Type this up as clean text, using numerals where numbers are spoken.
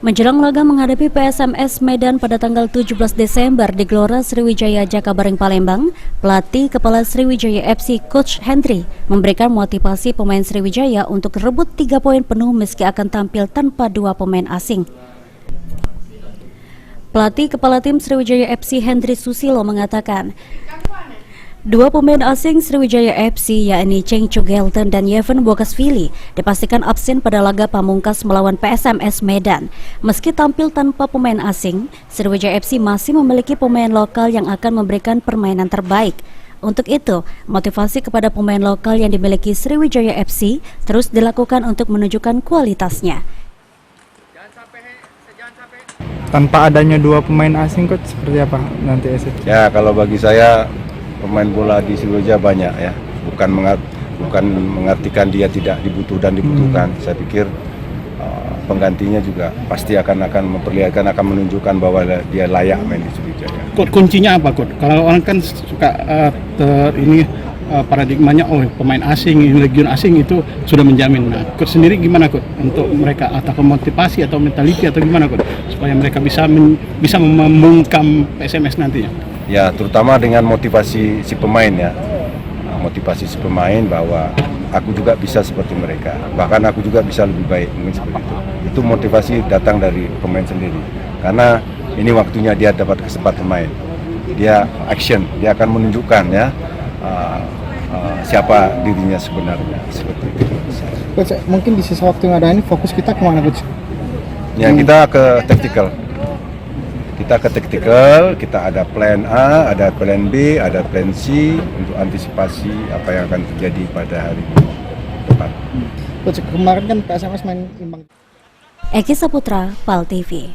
Menjelang laga menghadapi PSMS Medan pada tanggal 17 Desember di Gelora Sriwijaya Jakabareng Palembang, pelatih kepala Sriwijaya FC Coach Hendry memberikan motivasi pemain Sriwijaya untuk rebut 3 poin penuh meski akan tampil tanpa 2 pemain asing. Pelatih kepala tim Sriwijaya FC Hendry Susilo mengatakan, 2 pemain asing Sriwijaya FC yakni Cheng Chugelton dan Yevan Bokasvili dipastikan absen pada laga pamungkas melawan PSMS Medan. Meski tampil tanpa pemain asing, Sriwijaya FC masih memiliki pemain lokal yang akan memberikan permainan terbaik. Untuk itu, motivasi kepada pemain lokal yang dimiliki Sriwijaya FC terus dilakukan untuk menunjukkan kualitasnya. Tanpa adanya 2 pemain asing, Coach, seperti apa nanti SC? Ya, kalau bagi saya pemain bola di Sriwijaya banyak ya, bukan mengartikan dia tidak dibutuhkan. Saya pikir penggantinya juga pasti akan memperlihatkan, akan menunjukkan bahwa dia layak main di Sriwijaya. Kuncinya apa, Coach? Kalau orang kan suka paradigmanya pemain asing, legion asing itu sudah menjamin. Nah, Coach sendiri gimana, Coach, untuk mereka atau motivasi atau mentality atau gimana, Coach, supaya mereka bisa membungkam PSMS nantinya? Ya, terutama dengan motivasi si pemain ya, motivasi si pemain bahwa aku juga bisa seperti mereka, bahkan aku juga bisa lebih baik, mungkin seperti itu. Itu motivasi datang dari pemain sendiri, karena ini waktunya dia dapat kesempatan main, dia action, dia akan menunjukkan ya siapa dirinya sebenarnya, seperti itu. Coach, mungkin di sisa waktu yang ada ini fokus kita kemana, Coach? Ya, kita ke taktikal. Kita ada plan A, ada plan B, ada plan C untuk antisipasi apa yang akan terjadi pada hari depan. Coach, kemarin kan PSMS main imbang. Eki Saputra, PAL TV.